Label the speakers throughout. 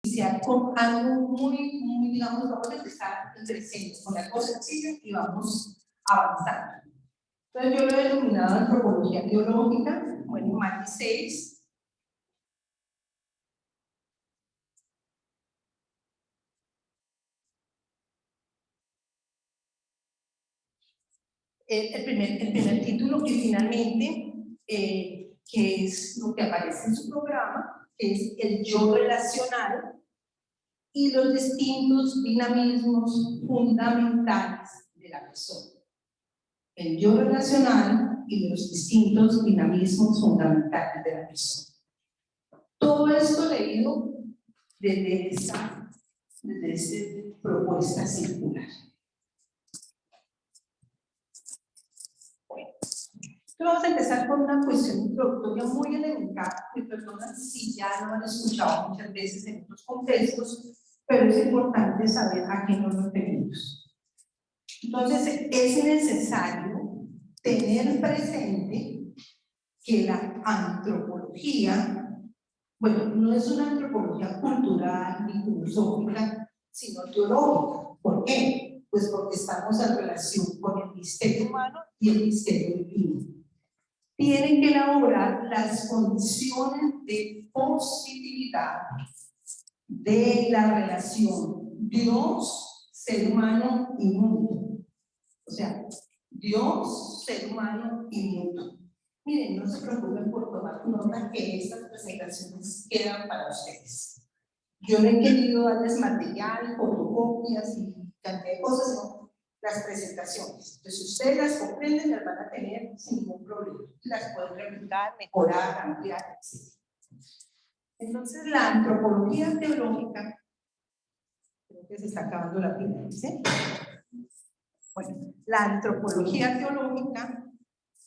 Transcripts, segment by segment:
Speaker 1: iniciar con algo muy, digamos, vamos a empezar creciendo con algo sencillo y vamos avanzando. Entonces yo lo he denominado antropología teológica, bueno, Maggi 6. El primer título que finalmente, que es lo que aparece en su programa, que es el yo relacional y los distintos dinamismos fundamentales de la persona. El yo relacional y los distintos dinamismos fundamentales de la persona. Todo esto leído desde esta propuesta circular. Vamos a empezar con una cuestión introductoria muy elemental, que personas si ya lo han escuchado muchas veces en otros contextos, pero es importante saber a qué nos referimos. Entonces, es necesario tener presente que la antropología, bueno, no es una antropología cultural ni filosófica, sino teológica. ¿Por qué? Pues porque estamos en relación con el misterio humano y el misterio divino. Tienen que elaborar las condiciones de posibilidad de la relación Dios, ser humano y mundo. O sea, Dios, ser humano y mundo. Miren, no se preocupen por tomar nota que estas presentaciones quedan para ustedes. Yo no he querido darles material, fotocopias y cantidad de cosas, no. Las presentaciones. Entonces, ustedes las comprenden, las van a tener sin ningún problema. Las pueden replicar, mejorar, ampliar, etc. Entonces, la antropología teológica, creo que se está acabando la pila, ¿sí? Bueno, la antropología teológica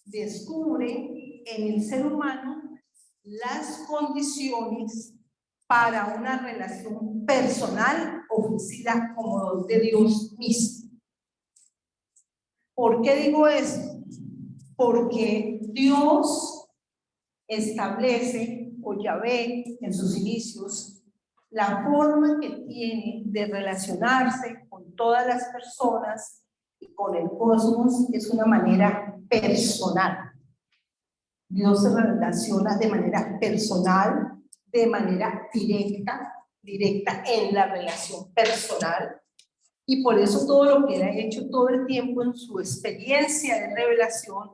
Speaker 1: descubre en el ser humano las condiciones para una relación personal ofrecida como don de Dios mismo. ¿Por qué digo esto? Porque Dios establece, o Yahvé en sus inicios, la forma que tiene de relacionarse con todas las personas y con el cosmos es una manera personal. Dios se relaciona de manera personal, de manera directa en la relación personal. Y por eso todo lo que él ha hecho todo el tiempo en su experiencia de revelación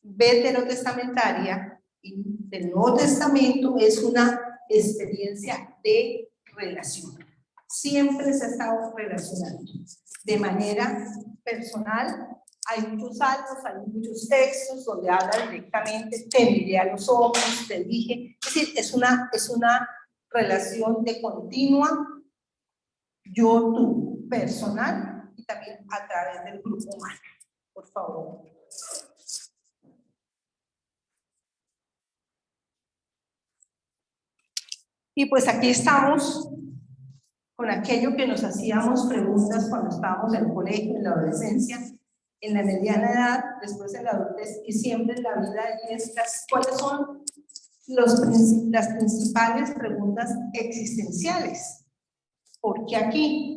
Speaker 1: veterotestamentaria y del Nuevo Testamento es una experiencia de relación. Siempre se ha estado relacionando de manera personal. Hay muchos salmos, hay muchos textos donde habla directamente, te miré a los ojos, te dije. Es decir, es una relación de continua yo-tú, personal y también a través del grupo humano. Por favor. Y pues aquí estamos con aquello que nos hacíamos preguntas cuando estábamos en el colegio, en la adolescencia, en la mediana edad, después en la adultez y siempre en la vida, y es cuáles son las principales preguntas existenciales. ¿Por qué aquí?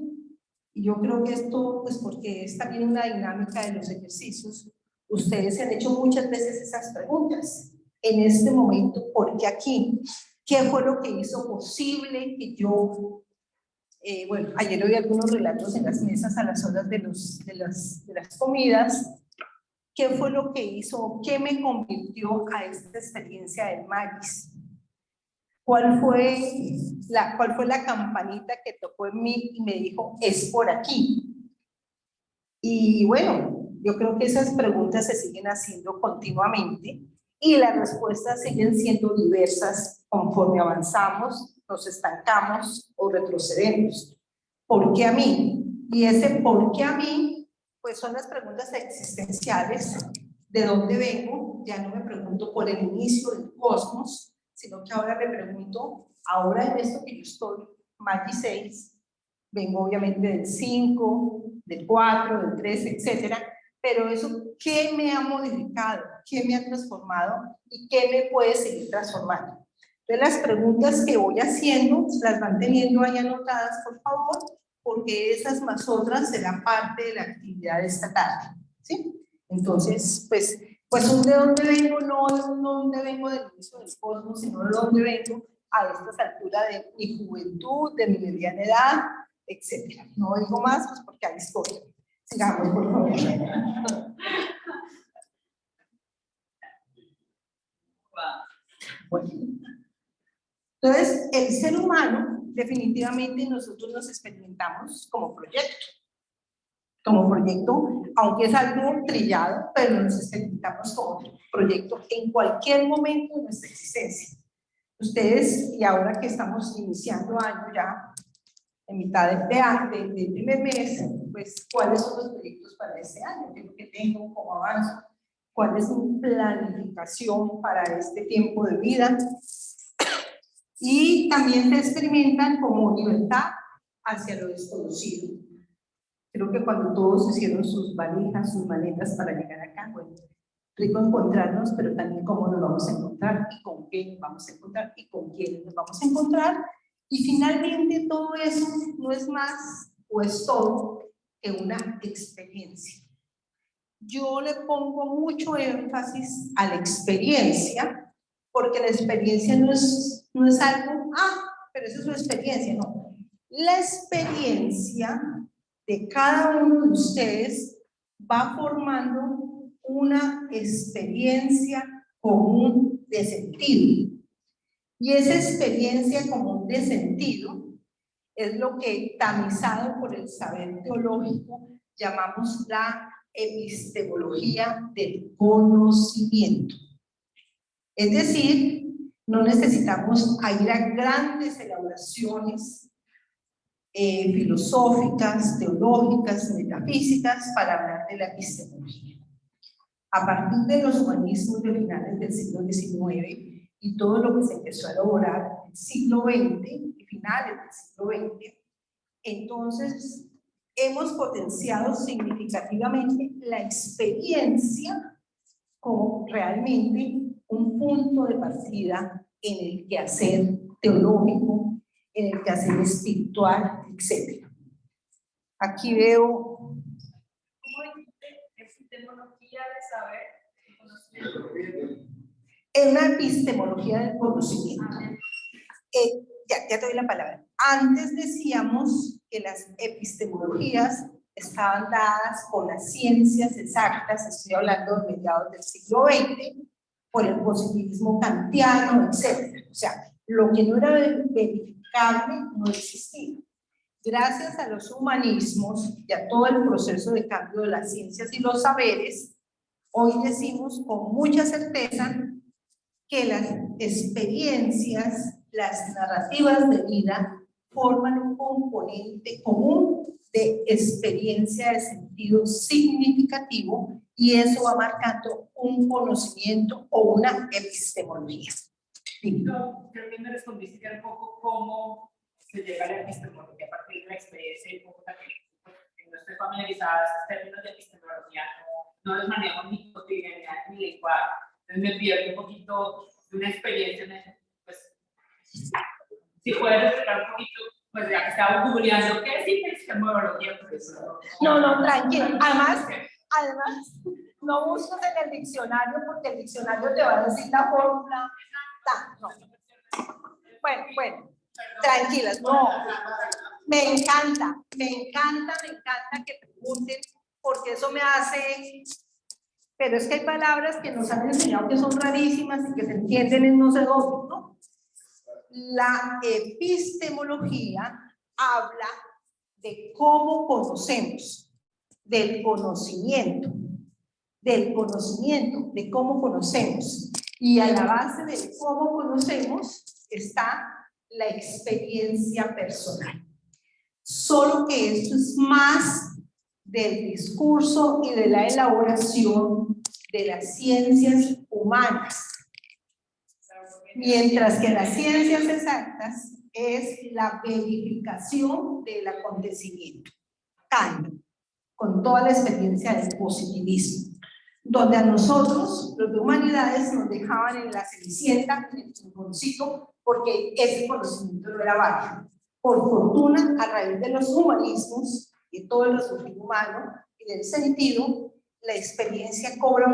Speaker 1: Y yo creo que esto, pues porque es también una dinámica de los ejercicios, ustedes se han hecho muchas veces esas preguntas. En este momento, ¿por qué aquí? ¿Qué fue lo que hizo posible que yo, bueno, ayer oí algunos relatos en las mesas a las horas de las comidas, ¿qué fue lo que hizo, qué me convirtió a esta experiencia del Magis? ¿Cuál fue la campanita que tocó en mí y me dijo, es por aquí? Y bueno, yo creo que esas preguntas se siguen haciendo continuamente y las respuestas siguen siendo diversas conforme avanzamos, nos estancamos o retrocedemos. ¿Por qué a mí? Y ese ¿por qué a mí? Pues son las preguntas existenciales. ¿De dónde vengo? Ya no me pregunto por el inicio del cosmos, sino que ahora me pregunto, ahora en esto que yo estoy, Maggi 6, vengo obviamente del 5, del 4, del 3, etcétera, pero eso, ¿qué me ha modificado? ¿Qué me ha transformado? ¿Y qué me puede seguir transformando? Entonces, las preguntas que voy haciendo las van teniendo ahí anotadas, por favor, porque esas más otras serán parte de la actividad de esta tarde, ¿sí? Entonces, pues un de dónde vengo, no dónde vengo del inicio del cosmos, sino de dónde vengo a estas alturas de mi juventud, de mi mediana edad, etcétera. No digo más, pues porque hay historia. Sigamos, por favor. Bueno. Entonces, el ser humano, definitivamente nosotros nos experimentamos como proyecto, aunque es algo trillado, pero nos experimentamos como proyecto en cualquier momento de nuestra existencia. Ustedes, y ahora que estamos iniciando año ya, en mitad del primer mes, pues, ¿cuáles son los proyectos para este año? ¿Qué es lo que tengo? ¿Cómo avanzo? ¿Cuál es mi planificación para este tiempo de vida? Y también se experimentan como libertad hacia lo desconocido. Creo que cuando todos hicieron sus valijas, sus maletas para llegar acá, bueno, rico encontrarnos, pero también cómo nos vamos a encontrar y con qué nos vamos a encontrar y con quiénes nos vamos a encontrar. Y finalmente todo eso no es más o es todo que una experiencia. Yo le pongo mucho énfasis a la experiencia, porque la experiencia no es algo, pero esa es su experiencia, no. La experiencia de cada uno de ustedes va formando una experiencia común de sentido. Y esa experiencia común de sentido es lo que, tamizado por el saber teológico, llamamos la epistemología del conocimiento. Es decir, no necesitamos ir a grandes elaboraciones filosóficas, teológicas, metafísicas para hablar de la epistemología. A partir de los humanismos de finales del siglo XIX y todo lo que se empezó a elaborar en el siglo XX y finales del siglo XX, entonces hemos potenciado significativamente la experiencia como realmente un punto de partida en el quehacer teológico, en el quehacer espiritual, etc. Aquí veo... ¿Cómo dijiste? Epistemología de saber. Es una epistemología del conocimiento. Ya te doy la palabra. Antes decíamos que las epistemologías estaban dadas con las ciencias exactas, estoy hablando de mediados del siglo XX, por el positivismo kantiano, etc. O sea, lo que no era verificable no existía. Gracias a los humanismos y a todo el proceso de cambio de las ciencias y los saberes, hoy decimos con mucha certeza que las experiencias, las narrativas de vida forman un componente común de experiencia de sentido significativo y eso va marcando un conocimiento o una epistemología.
Speaker 2: Creo que me respondiste que un poco cómo se llega a la epistemología a partir de la experiencia y un poco también, porque no estoy familiarizada, esos términos de epistemología no los manejo en mi cotidianidad, en mi lenguaje. Entonces me pierdo un poquito de una experiencia en eso. Pues, si puedes explicar un poquito, pues ya que estaba googleando, ¿qué es epistemología? Pues,
Speaker 1: no, tranquilo. Además, no busques en el diccionario porque el diccionario te va a decir la fórmula. No. Bueno, tranquilas, no. Me encanta que pregunten porque eso me hace... Pero es que hay palabras que nos han enseñado que son rarísimas y que se entienden en no sé dónde, ¿no? La epistemología habla de cómo conocemos, del conocimiento, de cómo conocemos. Y a la base de cómo conocemos está la experiencia personal. Solo que esto es más del discurso y de la elaboración de las ciencias humanas, mientras que las ciencias exactas es la verificación del acontecimiento. Kant, con toda la experiencia del positivismo. donde a nosotros, los de humanidades, nos dejaban en la cenicienta, en el rinconcito, porque ese conocimiento no era válido. Por fortuna, a raíz de los humanismos, y todo el resultado humano y del sentido, la experiencia cobra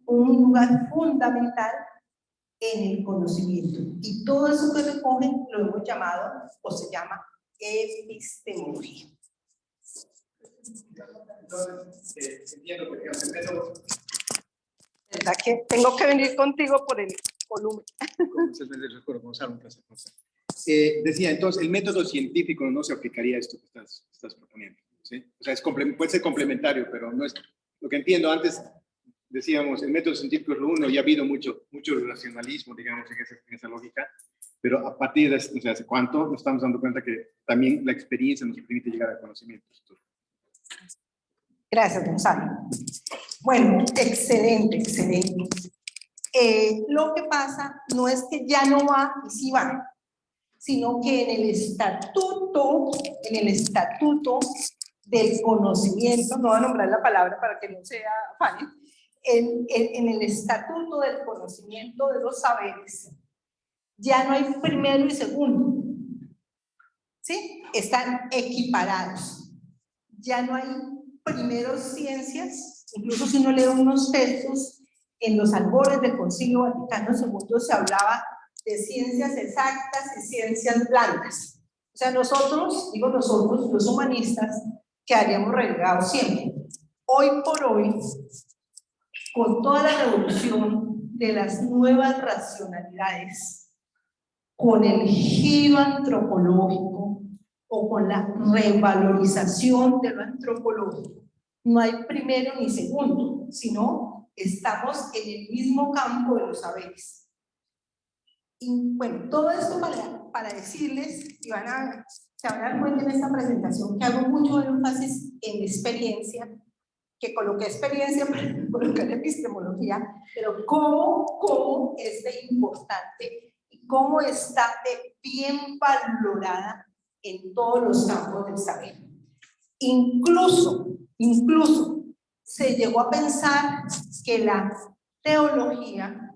Speaker 1: un lugar fundamental en el conocimiento. Y todo eso que recogen lo hemos llamado, o se llama, epistemología.
Speaker 3: Entonces, entiendo que el método...
Speaker 1: ¿Verdad que tengo que venir contigo por el volumen?
Speaker 3: Decía, entonces, el método científico no se aplicaría a esto que estás proponiendo, ¿sí? O sea, puede ser complementario, pero no es... Lo que entiendo, antes decíamos, el método científico es lo uno, y ha habido mucho racionalismo, digamos, en esa lógica, pero a partir de, o sea, ¿hace cuánto nos estamos dando cuenta que también la experiencia nos permite llegar al conocimiento?
Speaker 1: Gracias, Gonzalo. Bueno, excelente, excelente. Lo que pasa no es que ya no va y sí va, sino que en el estatuto del conocimiento, no voy a nombrar la palabra para que no sea fácil, en el estatuto del conocimiento de los saberes, ya no hay primero y segundo, ¿sí? Están equiparados. Ya no hay primero ciencias, incluso si uno lee unos textos, en los albores del Concilio Vaticano II se hablaba de ciencias exactas y ciencias blandas. O sea, nosotros, digo nosotros, los humanistas, quedaríamos relegados siempre. Hoy por hoy, con toda la revolución de las nuevas racionalidades, con el giro antropológico o con la revalorización de lo antropológico, no hay primero ni segundo, sino estamos en el mismo campo de los saberes. Y bueno, todo esto para decirles, y se van a dar cuenta en esta presentación que hago mucho énfasis en la experiencia, que coloqué experiencia para colocar epistemología, pero cómo es de importante y cómo está de bien valorada en todos los campos del saber. Incluso se llegó a pensar que la teología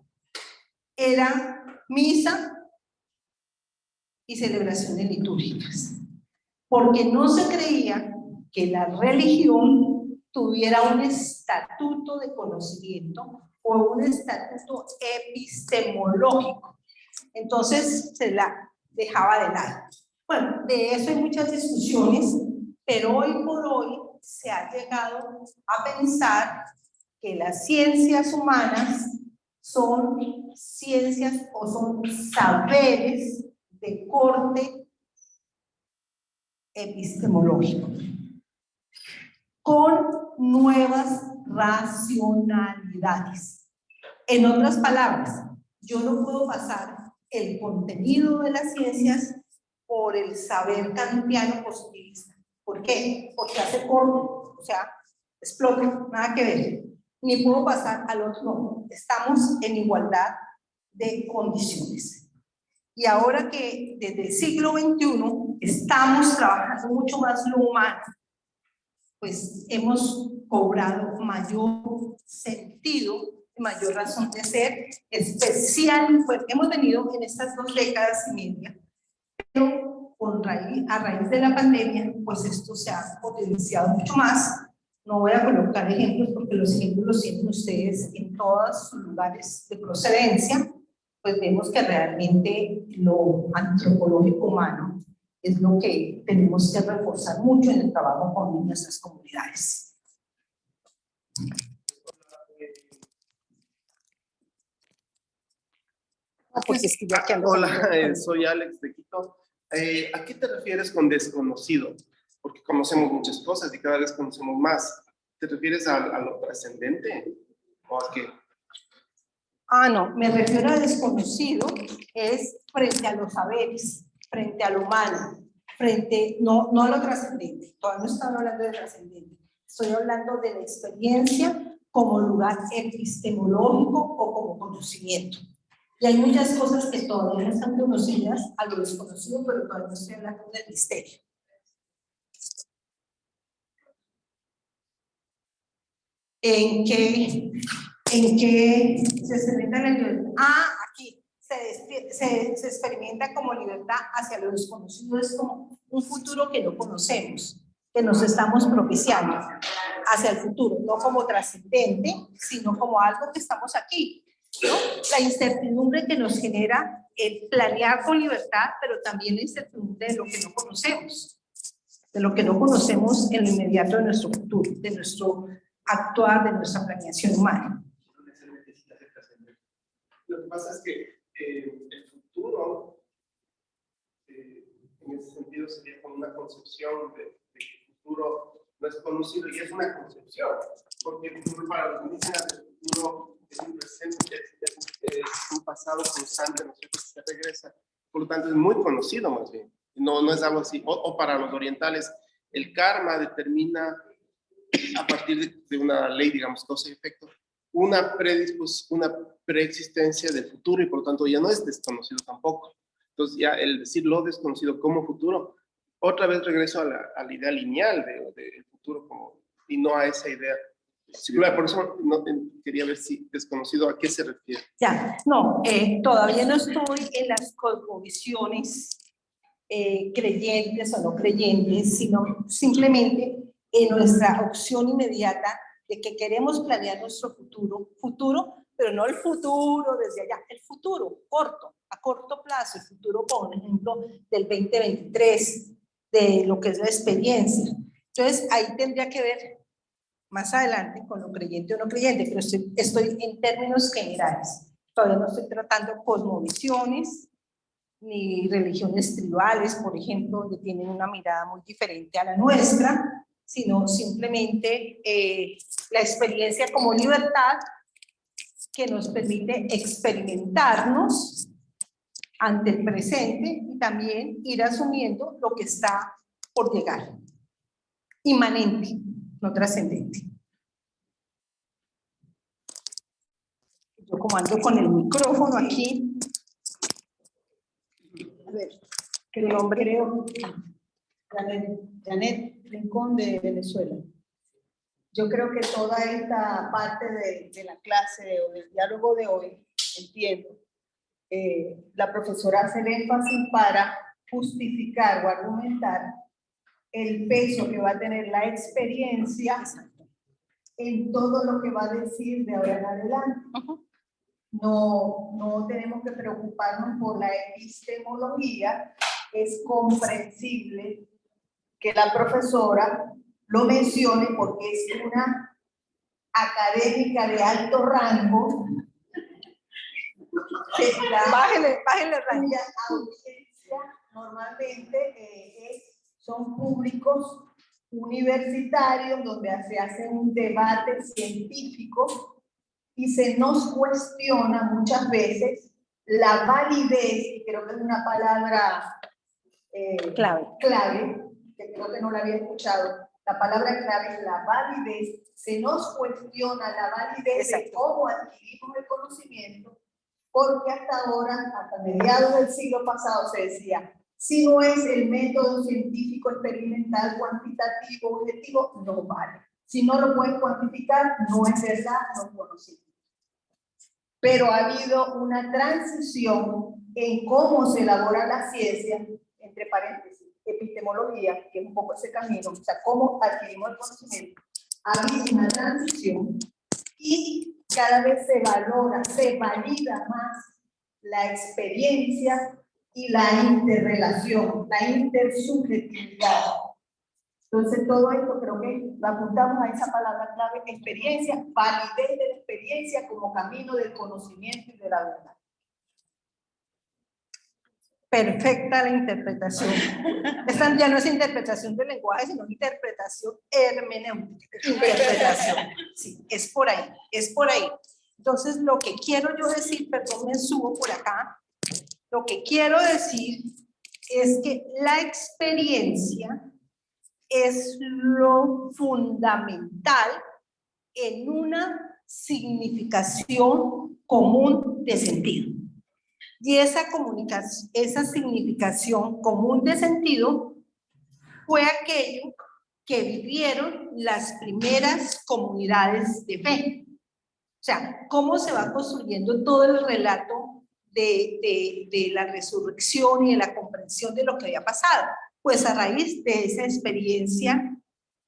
Speaker 1: era misa y celebraciones litúrgicas, porque no se creía que la religión tuviera un estatuto de conocimiento o un estatuto epistemológico. Entonces se la dejaba de lado. Bueno, de eso hay muchas discusiones, pero hoy por hoy se ha llegado a pensar que las ciencias humanas son ciencias o son saberes de corte epistemológico, con nuevas racionalidades. En otras palabras, yo no puedo pasar el contenido de las ciencias por el saber kantiano positivista. ¿Por qué? Porque hace corte, o sea, explota, nada que ver. Ni puedo pasar al otro, no. Estamos en igualdad de condiciones. Y ahora que desde el siglo XXI estamos trabajando mucho más lo humano, pues hemos cobrado mayor sentido, mayor razón de ser, especial, pues hemos tenido en estas 2 décadas y media, pero a raíz de la pandemia, pues esto se ha potenciado mucho más. No voy a colocar ejemplos porque los ejemplos los tienen ustedes en todos sus lugares de procedencia, pues vemos que realmente lo antropológico humano es lo que tenemos que reforzar mucho en el trabajo con nuestras comunidades.
Speaker 4: Hola, soy Alex de Quito. ¿A qué te refieres con desconocido? Porque conocemos muchas cosas y cada vez conocemos más. ¿Te refieres a lo trascendente o a qué?
Speaker 1: No, me refiero a desconocido, es frente a los saberes, frente a lo humano, no a lo trascendente, todavía no estamos hablando de trascendente, estoy hablando de la experiencia como lugar epistemológico o como conocimiento. Y hay muchas cosas que todavía no están conocidas a lo desconocido, pero todavía no estoy hablando del misterio. en que se experimenta la libertad. Aquí se experimenta como libertad hacia lo desconocido, es como un futuro que no conocemos, que nos estamos propiciando hacia el futuro, no como trascendente, sino como algo que estamos aquí, ¿no? La incertidumbre que nos genera el planear con libertad, pero también la incertidumbre de lo que no conocemos, en lo inmediato de nuestro futuro, de nuestro actuar, de nuestra planeación humana.
Speaker 4: Lo que pasa es que el futuro, en ese sentido, sería como una concepción de que el futuro no es conocido y es una concepción, porque el futuro para los indígenas, el futuro es un presente, es un pasado constante, ¿no es cierto?, que se regresa, por lo tanto es muy conocido más bien, no es algo así, o para los orientales, el karma determina a partir de una ley, digamos, causa y efecto, una preexistencia del futuro y por lo tanto ya no es desconocido tampoco. Entonces ya el decir lo desconocido como futuro, otra vez regreso a la idea lineal del futuro como, y no a esa idea. Por eso quería ver si desconocido a qué se refiere.
Speaker 1: Ya, no, todavía no estoy en las cosmovisiones creyentes o no creyentes, sino simplemente en nuestra opción inmediata de que queremos planear nuestro futuro, pero no el futuro desde allá, el futuro corto, a corto plazo, el futuro, por ejemplo, del 2023, de lo que es la experiencia. Entonces, ahí tendría que ver más adelante con lo creyente o no creyente, pero estoy en términos generales. Todavía no estoy tratando cosmovisiones, ni religiones tribales, por ejemplo, donde tienen una mirada muy diferente a la nuestra, sino simplemente la experiencia como libertad que nos permite experimentarnos ante el presente y también ir asumiendo lo que está por llegar, inmanente, no trascendente. Yo como ando con el micrófono aquí, a ver, creo,
Speaker 5: Janet Rincón de Venezuela. Yo creo que toda esta parte de la clase o del diálogo de hoy, entiendo, la profesora hace el énfasis para justificar o argumentar el peso que va a tener la experiencia en todo lo que va a decir de ahora en adelante. No tenemos que preocuparnos por la epistemología, es comprensible que la profesora lo mencione porque es una académica de alto rango.
Speaker 1: Bájale el rango.
Speaker 5: Cuya audiencia normalmente son públicos universitarios donde se hace un debate científico y se nos cuestiona muchas veces la validez, y creo que es una palabra clave, que creo que no la había escuchado. La palabra clave es la validez. Se nos cuestiona la validez de cómo adquirimos el conocimiento, porque hasta ahora, hasta mediados del siglo pasado, se decía, si no es el método científico experimental, cuantitativo, objetivo, no vale. Si no lo puedes cuantificar, no es verdad, no es conocido. Pero ha habido una transición en cómo se elabora la ciencia, entre paréntesis, epistemología, que es un poco ese camino, o sea, cómo adquirimos el conocimiento. Ha habido una transición y cada vez se valora, se valida más la experiencia y la interrelación, la intersubjetividad. Entonces, todo esto creo que lo apuntamos a esa palabra clave, experiencia, validez de la experiencia como camino del conocimiento y de la verdad.
Speaker 1: Perfecta la interpretación. Esta ya no es interpretación del lenguaje, sino interpretación hermenéutica. Interpretación. Sí, es por ahí, es por ahí. Entonces, lo que quiero yo decir, perdón, me subo por acá, lo que quiero decir es que la experiencia es lo fundamental en una significación común de sentido. Y esa significación común de sentido fue aquello que vivieron las primeras comunidades de fe. O sea, cómo se va construyendo todo el relato de la resurrección y de la comprensión de lo que había pasado, pues a raíz de esa experiencia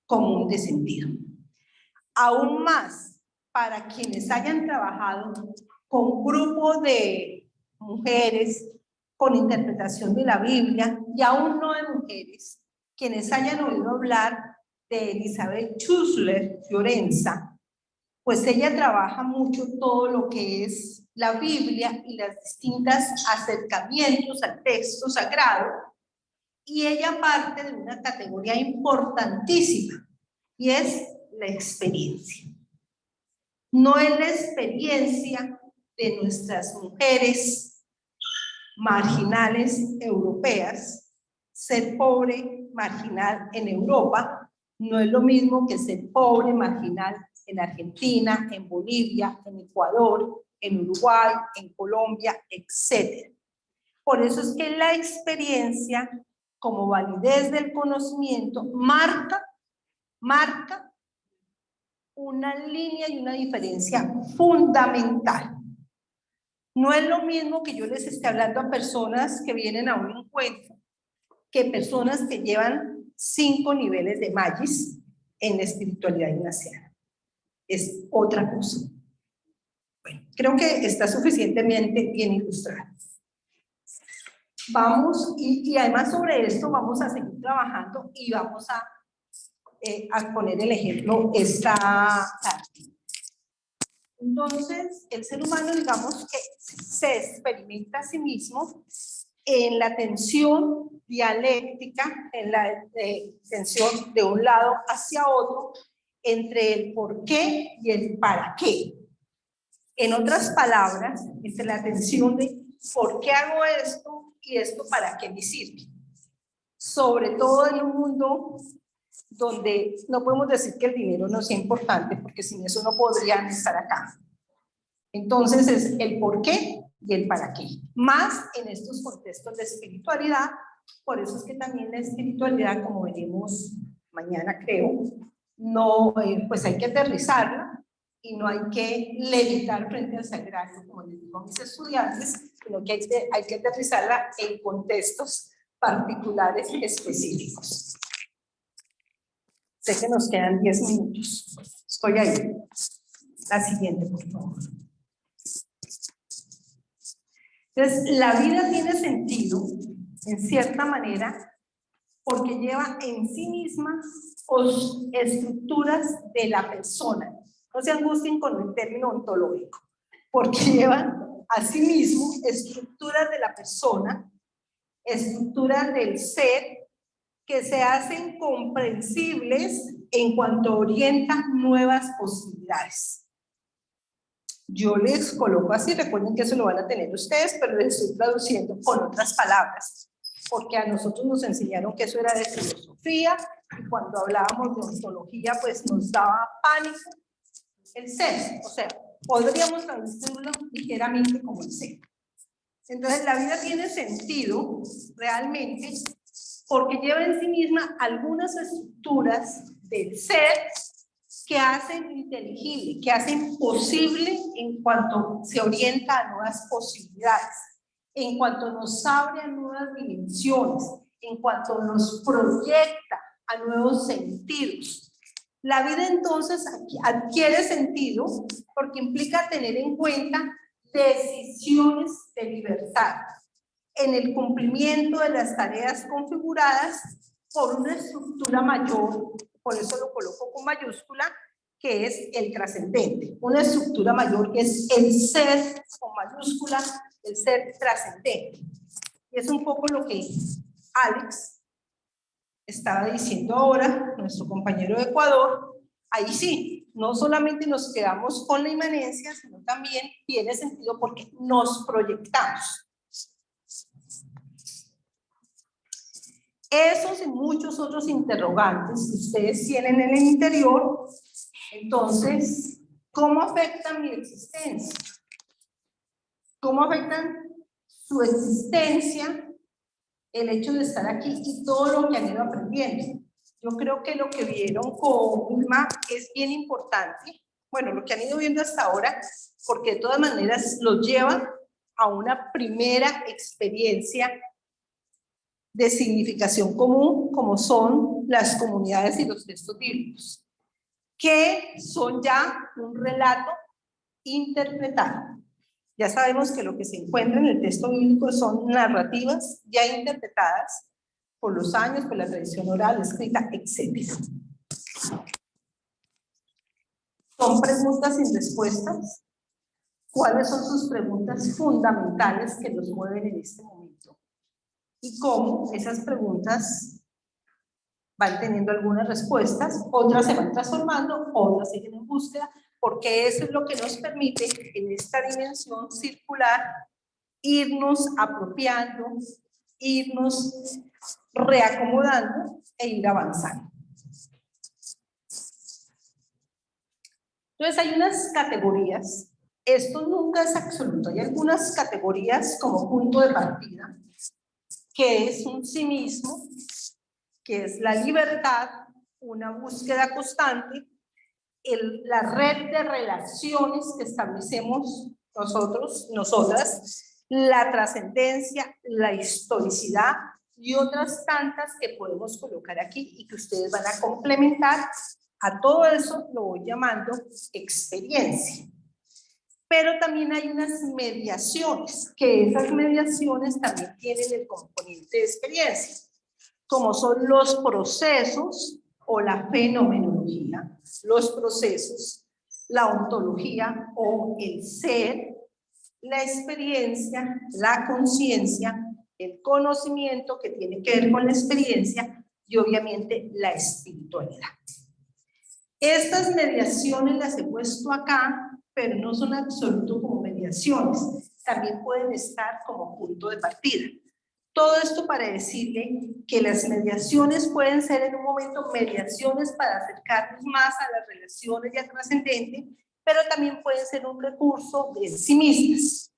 Speaker 1: común de sentido. Aún más, para quienes hayan trabajado con grupos de mujeres, con interpretación de la Biblia, y aún no de mujeres, quienes hayan oído hablar de Elizabeth Schussler Fiorenza, pues ella trabaja mucho todo lo que es la Biblia y los distintos acercamientos al texto sagrado, y ella parte de una categoría importantísima, y es la experiencia. No es la experiencia de nuestras mujeres marginales europeas. Ser pobre, marginal en Europa, no es lo mismo que ser pobre, marginal en Argentina, en Bolivia, en Ecuador, en Uruguay, en Colombia, etc. Por eso es que la experiencia, como validez del conocimiento, marca una línea y una diferencia fundamental. No es lo mismo que yo les esté hablando a personas que vienen a un encuentro que personas que llevan 5 niveles de Magis en la espiritualidad ignaciana. Es otra cosa. Bueno, creo que está suficientemente bien ilustrado. Vamos, y además sobre esto vamos a seguir trabajando y vamos a poner el ejemplo esta tarde. Entonces, el ser humano, digamos que se experimenta a sí mismo en la tensión dialéctica, en la tensión de un lado hacia otro, entre el por qué y el para qué. En otras palabras, entre la tensión de por qué hago esto y esto para qué me sirve. Sobre todo en un mundo donde no podemos decir que el dinero no sea importante, porque sin eso no podrían estar acá. Entonces es el por qué y el para qué. Más en estos contextos de espiritualidad, por eso es que también la espiritualidad, como veremos mañana creo, no, pues hay que aterrizarla y no hay que levitar frente al sagrario, como les digo a mis estudiantes, sino que hay que aterrizarla en contextos particulares específicos. Sé que nos quedan 10 minutos. Estoy ahí. La siguiente, por favor. Entonces, la vida tiene sentido, en cierta manera, porque lleva en sí misma estructuras de la persona. No se angustien con el término ontológico, porque llevan a sí mismo estructuras de la persona, estructuras del ser, que se hacen comprensibles en cuanto orientan nuevas posibilidades. Yo les coloco así, recuerden que eso lo van a tener ustedes, pero les estoy traduciendo con otras palabras, porque a nosotros nos enseñaron que eso era de filosofía, y cuando hablábamos de ontología, pues nos daba pánico el ser, o sea, podríamos traducirlo ligeramente como el ser. Entonces, la vida tiene sentido realmente porque lleva en sí misma algunas estructuras del ser que hacen inteligible, que hacen posible en cuanto se orienta a nuevas posibilidades, en cuanto nos abre a nuevas dimensiones, en cuanto nos proyecta a nuevos sentidos. La vida entonces adquiere sentido porque implica tener en cuenta decisiones de libertad en el cumplimiento de las tareas configuradas por una estructura mayor, por eso lo coloco con mayúscula, que es el trascendente, una estructura mayor que es el ser con mayúscula, el ser trascendente. Y es un poco lo que Alex estaba diciendo ahora, nuestro compañero de Ecuador. Ahí sí, no solamente nos quedamos con la inmanencia, sino también tiene sentido porque nos proyectamos. Esos y muchos otros interrogantes que ustedes tienen en el interior, entonces, ¿cómo afectan mi existencia? ¿Cómo afectan su existencia el hecho de estar aquí y todo lo que han ido aprendiendo? Yo creo que lo que vieron con Vilma es bien importante. Bueno, lo que han ido viendo hasta ahora, porque de todas maneras los lleva a una primera experiencia de significación común, como son las comunidades y los textos bíblicos, que son ya un relato interpretado. Ya sabemos que lo que se encuentra en el texto bíblico son narrativas ya interpretadas por los años, por la tradición oral, escrita, etc. Son preguntas sin respuestas. ¿Cuáles son sus preguntas fundamentales que nos mueven en este momento? Y cómo esas preguntas van teniendo algunas respuestas, otras se van transformando, otras siguen en búsqueda, porque eso es lo que nos permite en esta dimensión circular irnos apropiando, irnos reacomodando e ir avanzando. Entonces hay unas categorías, esto nunca es absoluto, hay algunas categorías como punto de partida, que es un sí mismo, que es la libertad, una búsqueda constante, la red de relaciones que establecemos nosotros, nosotras, la trascendencia, la historicidad y otras tantas que podemos colocar aquí y que ustedes van a complementar. A todo eso lo voy llamando experiencia. Pero también hay unas mediaciones, que esas mediaciones también tienen el componente de experiencia, como son los procesos o la fenomenología, los procesos, la ontología o el ser, la experiencia, la conciencia, el conocimiento que tiene que ver con la experiencia y obviamente la espiritualidad. Estas mediaciones las he puesto acá, pero no son absolutos como mediaciones, también pueden estar como punto de partida. Todo esto para decirle que las mediaciones pueden ser en un momento mediaciones para acercarnos más a las relaciones y al trascendente, pero también pueden ser un recurso de sí mismas.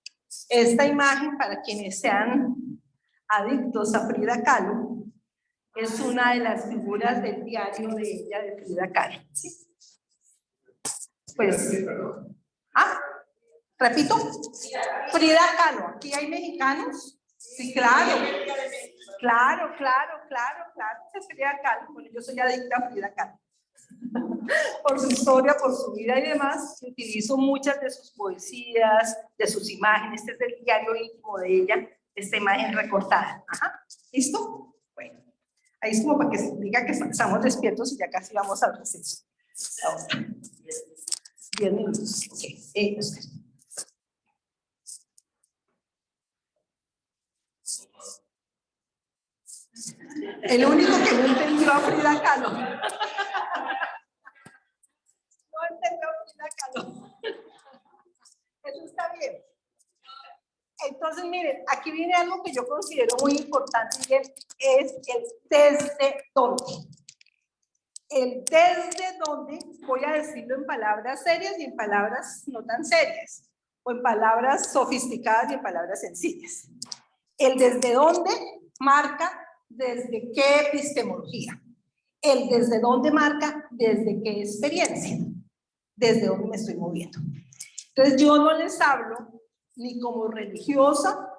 Speaker 1: Esta imagen, para quienes sean adictos a Frida Kahlo, es una de las figuras del diario de ella, de Frida Kahlo. ¿Sí? Pues, repito, Frida Kahlo, ¿aquí hay mexicanos? Sí, claro, claro, es Frida Kahlo. Bueno, yo soy adicta a Frida Kahlo. Por su historia, por su vida y demás, utilizo muchas de sus poesías, de sus imágenes. Este es el diario íntimo de ella, esta imagen recortada. Ajá. ¿Listo? Bueno, ahí es como para que se diga que estamos despiertos y ya casi vamos al receso. Ahora, 10 minutos. Ok. El único que no entendió a Frida Kahlo. No entendió a Frida Kahlo. Eso está bien. Entonces, miren, aquí viene algo que yo considero muy importante y es el desde dónde. El desde dónde, voy a decirlo en palabras serias y en palabras no tan serias, o en palabras sofisticadas y en palabras sencillas. El desde dónde marca desde qué epistemología. El desde dónde marca desde qué experiencia, desde dónde me estoy moviendo. Entonces yo no les hablo ni como religiosa,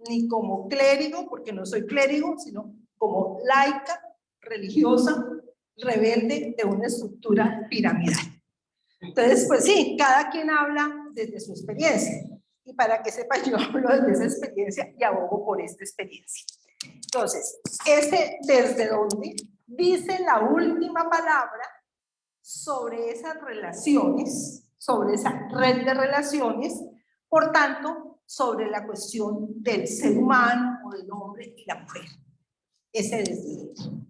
Speaker 1: ni como clérigo, porque no soy clérigo, sino como laica, religiosa, rebelde de una estructura piramidal. Entonces, pues sí, cada quien habla desde su experiencia. Y para que sepan, yo hablo desde esa experiencia y abogo por esta experiencia. Entonces, ese desde dónde dice la última palabra sobre esas relaciones, sobre esa red de relaciones, por tanto, sobre la cuestión del ser humano o del hombre y la mujer. Ese desde dónde.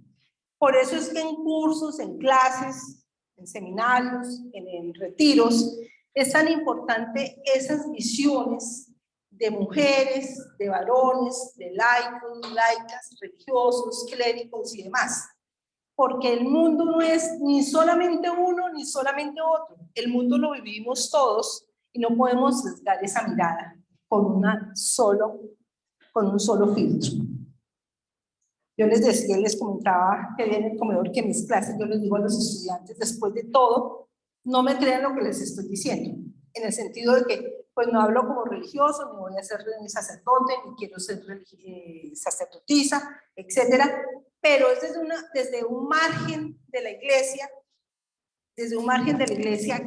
Speaker 1: Por eso es que en cursos, en clases, en seminarios, en retiros, es tan importante esas visiones de mujeres, de varones, de laicos, laicas, religiosos, clérigos y demás. Porque el mundo no es ni solamente uno ni solamente otro. El mundo lo vivimos todos y no podemos sesgar esa mirada con un solo filtro. Yo les decía, les comentaba que había en el comedor que en mis clases yo les digo a los estudiantes, después de todo, no me crean lo que les estoy diciendo, en el sentido de que pues no hablo como religioso, ni voy a ser ni sacerdote, ni quiero ser sacerdotisa, etcétera, pero es desde un margen de la iglesia,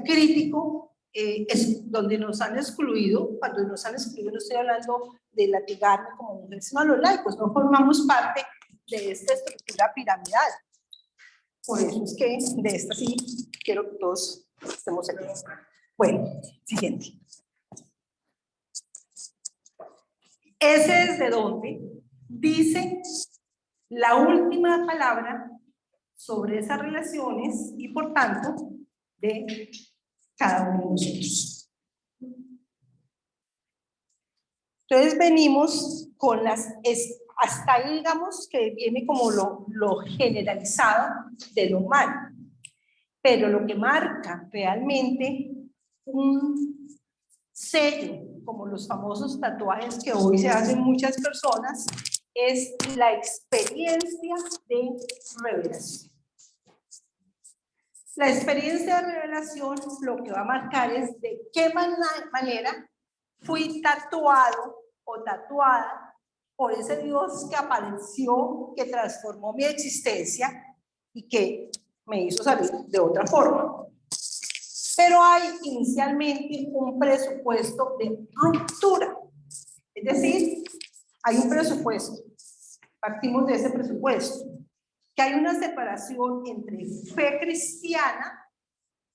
Speaker 1: crítico, es donde nos han excluido. Cuando nos han excluido no estoy hablando de latigarme como mujeres, sino a los laicos, no formamos parte de esta estructura piramidal. Por eso es que de esta sí quiero que todos estemos aquí. Bueno, siguiente. Ese es de donde dice la última palabra sobre esas relaciones y por tanto de cada uno de nosotros. Entonces venimos con hasta ahí digamos que viene como lo generalizado de lo humano, pero lo que marca realmente un sello, como los famosos tatuajes que hoy se hacen muchas personas, es la experiencia de revelación. La experiencia de revelación lo que va a marcar es de qué manera fui tatuado o tatuada por ese Dios que apareció, que transformó mi existencia y que me hizo salir de otra forma. Pero hay inicialmente un presupuesto de ruptura, es decir, hay un presupuesto, partimos de ese presupuesto, que hay una separación entre fe cristiana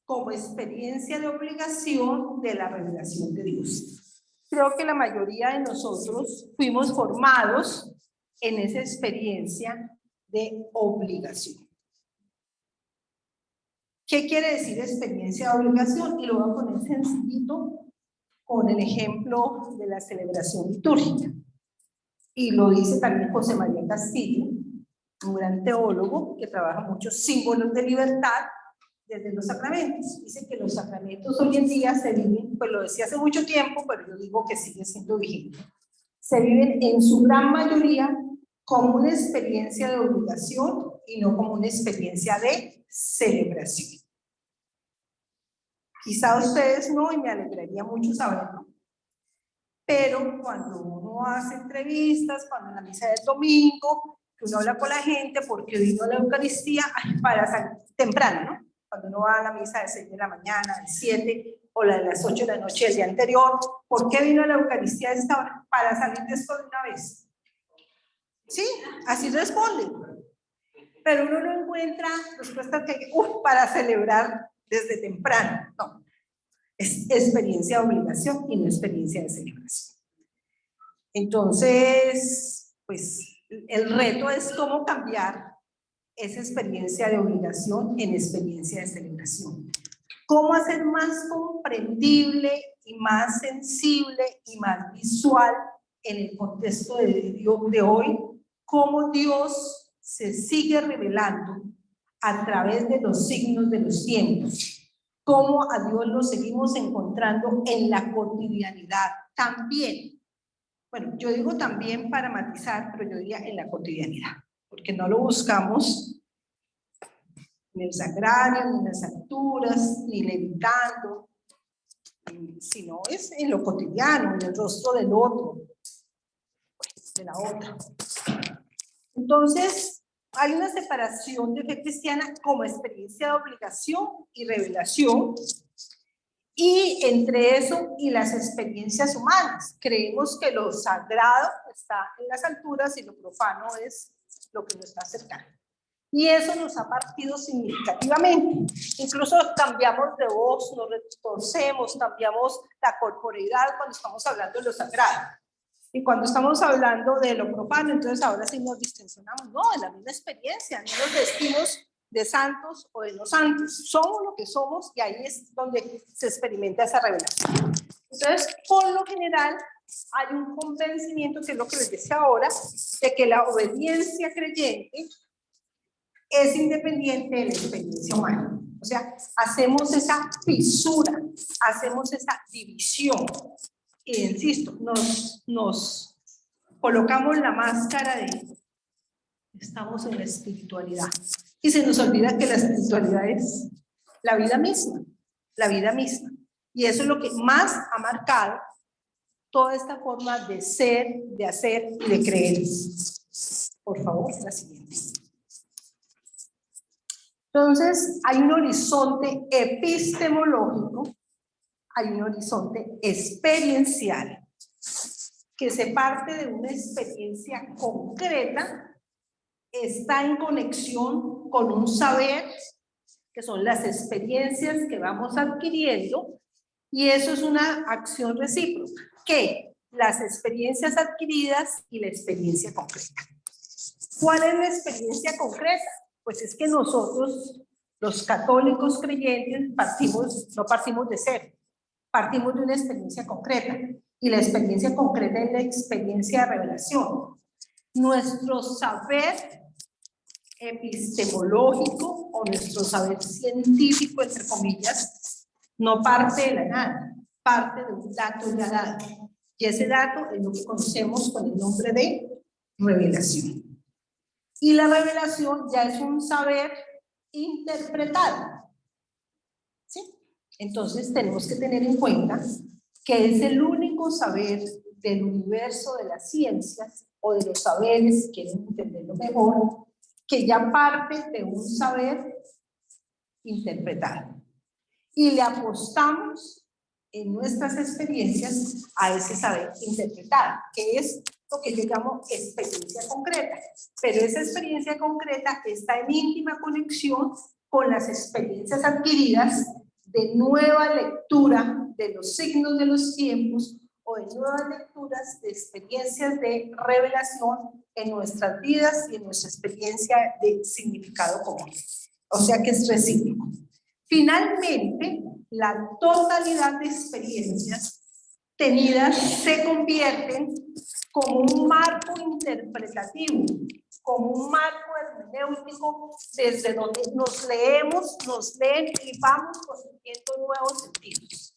Speaker 1: como experiencia de obligación de la revelación de Dios. Creo que la mayoría de nosotros fuimos formados en esa experiencia de obligación. ¿Qué quiere decir experiencia de obligación? Y lo voy a poner sencillito con el ejemplo de la celebración litúrgica. Y lo dice también José María Castillo, un gran teólogo que trabaja muchos símbolos de libertad desde los sacramentos. Dice que los sacramentos hoy en día se viven, pues lo decía hace mucho tiempo, pero yo digo que sigue siendo vigente. Se viven en su gran mayoría como una experiencia de obligación y no como una experiencia de celebración. Quizá ustedes no, y me alegraría mucho saberlo, pero cuando uno hace entrevistas, cuando en la misa del domingo, que uno habla con la gente porque vino a la Eucaristía para salir temprano, ¿no? Cuando uno va a la misa de 6 de la mañana, de 7 o la de las 8 de la noche del día anterior, ¿por qué vino a la Eucaristía a esta hora? Para salir de esto de una vez. Sí, así responden. Pero uno no encuentra respuestas que, para celebrar desde temprano. No, es experiencia de obligación y no experiencia de celebración. Entonces, pues el reto es cómo cambiar esa experiencia de obligación en experiencia de celebración. Cómo hacer más comprendible y más sensible y más visual en el contexto de hoy, cómo Dios se sigue revelando a través de los signos de los tiempos, cómo a Dios lo seguimos encontrando en la cotidianidad también. Bueno, yo digo también para matizar, pero yo diría en la cotidianidad, porque no lo buscamos en el sagrario, ni en las alturas, ni levitando, sino es en lo cotidiano, en el rostro del otro, de la otra. Entonces, hay una separación de fe cristiana como experiencia de obligación y revelación, y entre eso y las experiencias humanas. Creemos que lo sagrado está en las alturas y lo profano es lo que nos está cercano. Y eso nos ha partido significativamente. Incluso cambiamos de voz, nos retorcemos, cambiamos la corporeidad cuando estamos hablando de lo sagrado. Y cuando estamos hablando de lo profano, entonces ahora sí nos distensionamos. No, es la misma experiencia, no nos vestimos de santos o de no santos. Somos lo que somos y ahí es donde se experimenta esa revelación. Entonces, por lo general, hay un convencimiento, que es lo que les decía ahora, de que la obediencia creyente es independiente de la experiencia humana. O sea, hacemos esa fisura, hacemos esa división. Y insisto, nos colocamos la máscara Estamos en la espiritualidad. Y se nos olvida que la espiritualidad es la vida misma, la vida misma. Y eso es lo que más ha marcado toda esta forma de ser, de hacer y de creer. Por favor, la siguiente. Entonces, hay un horizonte epistemológico, hay un horizonte experiencial, que se parte de una experiencia concreta, está en conexión con un saber, que son las experiencias que vamos adquiriendo, y eso es una acción recíproca, que las experiencias adquiridas y la experiencia concreta. ¿Cuál es la experiencia concreta? Pues es que nosotros, los católicos creyentes, no partimos de cero, partimos de una experiencia concreta, y la experiencia concreta es la experiencia de revelación. Nuestro saber epistemológico o nuestro saber científico, entre comillas, no parte de la nada, parte de un dato ya dado. Y ese dato es lo que conocemos con el nombre de revelación. Y la revelación ya es un saber interpretado. ¿Sí? Entonces tenemos que tener en cuenta que es el único saber del universo de las ciencias o de los saberes, si quieren entenderlo mejor, que ya parte de un saber interpretado. Y le apostamos en nuestras experiencias a ese saber interpretado, que es lo que yo llamo experiencia concreta. Pero esa experiencia concreta está en íntima conexión con las experiencias adquiridas de nueva lectura de los signos de los tiempos o de nuevas lecturas de experiencias de revelación en nuestras vidas y en nuestra experiencia de significado común. O sea que es recíproco. Finalmente, la totalidad de experiencias tenidas se convierten como un marco interpretativo, como un marco hermenéutico desde donde nos leemos, nos leen y vamos construyendo nuevos sentidos.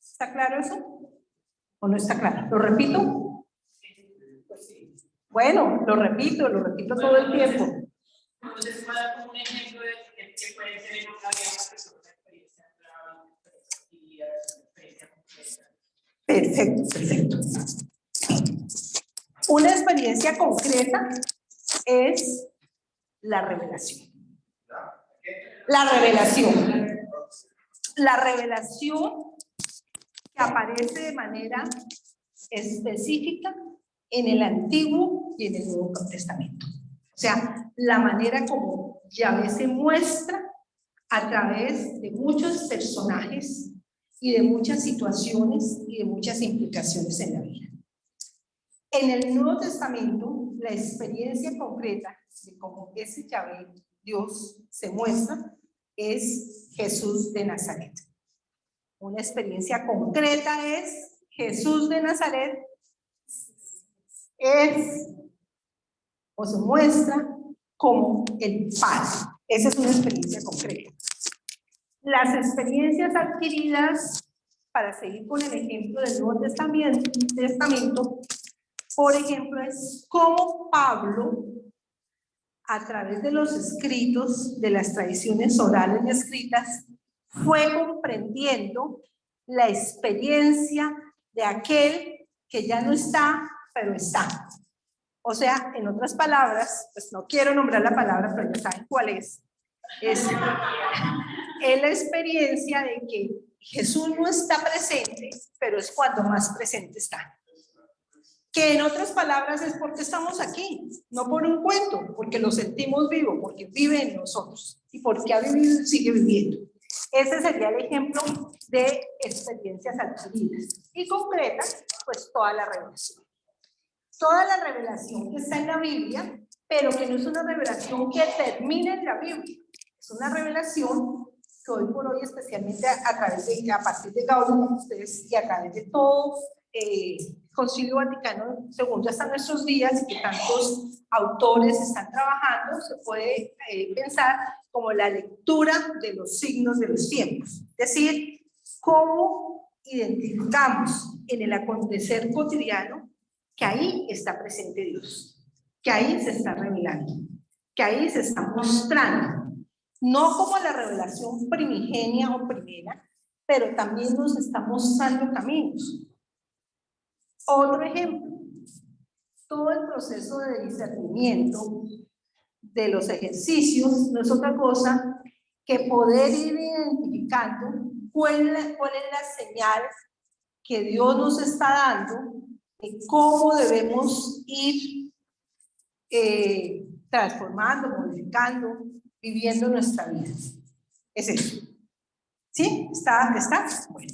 Speaker 1: ¿Está claro eso? ¿O no está claro? ¿Lo repito? Bueno, lo repito todo el tiempo.
Speaker 2: Entonces, ¿cuál es un ejemplo de que puede ser en una experiencia concreta?
Speaker 1: Perfecto. Una experiencia concreta es la revelación. La revelación que aparece de manera específica en el Antiguo y en el Nuevo Testamento. O sea, la manera como Yahvé se muestra a través de muchos personajes y de muchas situaciones y de muchas implicaciones en la vida. En el Nuevo Testamento, la experiencia concreta de cómo ese Yahvé, Dios, se muestra, es Jesús de Nazaret. Una experiencia concreta es Jesús de Nazaret es o se muestra como el Padre. Esa es una experiencia concreta. Las experiencias adquiridas, para seguir con el ejemplo del Nuevo Testamento, por ejemplo, es cómo Pablo, a través de los escritos, de las tradiciones orales y escritas, fue comprendiendo la experiencia de aquel que ya no está, pero está. O sea, en otras palabras, pues no quiero nombrar la palabra, pero ya saben cuál es. Es la experiencia de que Jesús no está presente, pero es cuando más presente está. Que en otras palabras es porque estamos aquí, no por un cuento, porque lo sentimos vivo, porque vive en nosotros y porque ha vivido y sigue viviendo. Ese sería el ejemplo de experiencias adquiridas. Y concretas, pues toda la revelación. Toda la revelación que está en la Biblia, pero que no es una revelación que termine en la Biblia. Es una revelación que hoy por hoy, especialmente a partir de Gaudium, ustedes y a través de todo Concilio Vaticano II hasta nuestros días, y que tantos autores están trabajando, se puede pensar como la lectura de los signos de los tiempos. Es decir, cómo identificamos en el acontecer cotidiano que ahí está presente Dios. que ahí se está revelando, que ahí se está mostrando, no como la revelación primigenia o primera, pero también nos está mostrando caminos. Otro ejemplo, todo el proceso de discernimiento de los ejercicios no es otra cosa que poder ir identificando cuál es la señal que Dios nos está dando de cómo debemos ir transformando, modificando, viviendo nuestra vida. Es eso. ¿Sí? ¿Está? Bueno.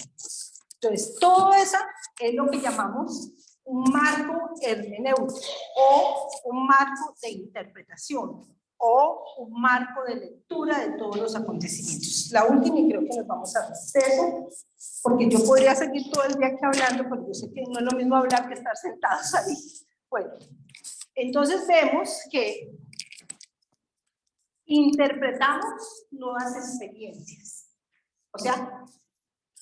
Speaker 1: Entonces, todo eso es lo que llamamos un marco hermenéutico o un marco de interpretación o un marco de lectura de todos los acontecimientos. La última, y creo que nos vamos a hacer, porque yo podría seguir todo el día aquí hablando, pero yo sé que no es lo mismo hablar que estar sentados ahí. Bueno, entonces vemos que interpretamos nuevas experiencias. O sea,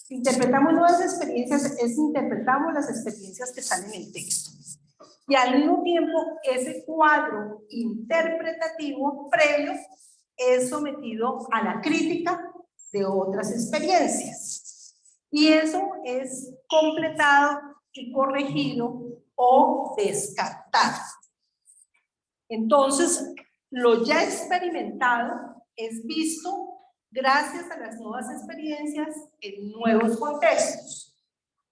Speaker 1: interpretamos nuevas experiencias, interpretamos las experiencias que están en el texto. Y al mismo tiempo, ese cuadro interpretativo previo es sometido a la crítica de otras experiencias. Y eso es completado y corregido o descartado. Entonces, lo ya experimentado es visto gracias a las nuevas experiencias en nuevos contextos.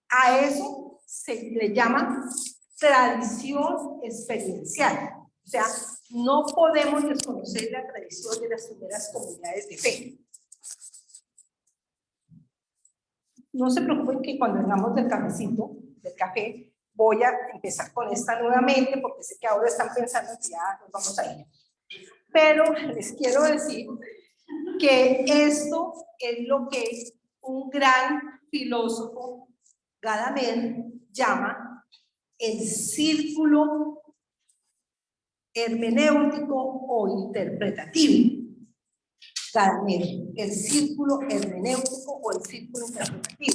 Speaker 1: A eso se le llama tradición experiencial. O sea, no podemos desconocer la tradición de las primeras comunidades de fe. No se preocupen que cuando hablamos del cafecito, del café, voy a empezar con esta nuevamente porque sé que ahora están pensando que ya nos vamos a ir. Pero les quiero decir que esto es lo que un gran filósofo, Gadamer, llama el círculo hermenéutico o interpretativo. Gadamer, el círculo hermenéutico o el círculo interpretativo.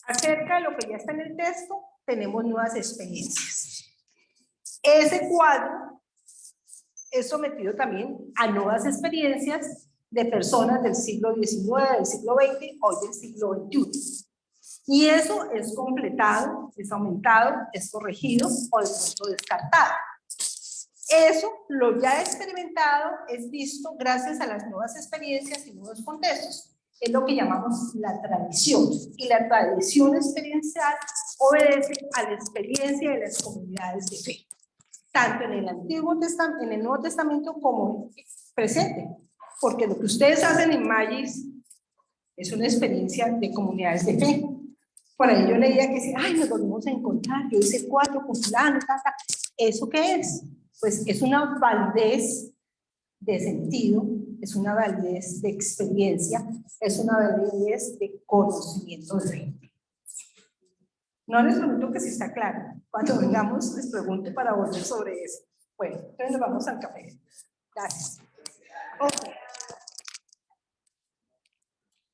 Speaker 1: Acerca de lo que ya está en el texto, tenemos nuevas experiencias. Ese cuadro es sometido también a nuevas experiencias de personas del siglo XIX, del siglo XX, hoy del siglo XXI. Y eso es completado, es aumentado, es corregido o de pronto descartado. Eso, lo ya experimentado, es visto gracias a las nuevas experiencias y nuevos contextos. Es lo que llamamos la tradición. Y la tradición experiencial obedece a la experiencia de las comunidades de fe, tanto en el Antiguo Testamento, en el Nuevo Testamento como presente. Porque lo que ustedes hacen en Magis es una experiencia de comunidades de fe. Por ahí yo leía que si, ay, nos volvemos a encontrar, yo hice 4 con fulano, ¿eso qué es? Pues es una validez de sentido, es una validez de experiencia, es una validez de conocimiento de fe. No les pregunto que si está claro. Cuando vengamos les pregunto para volver sobre eso. Bueno, entonces nos vamos al café. Gracias. Okay.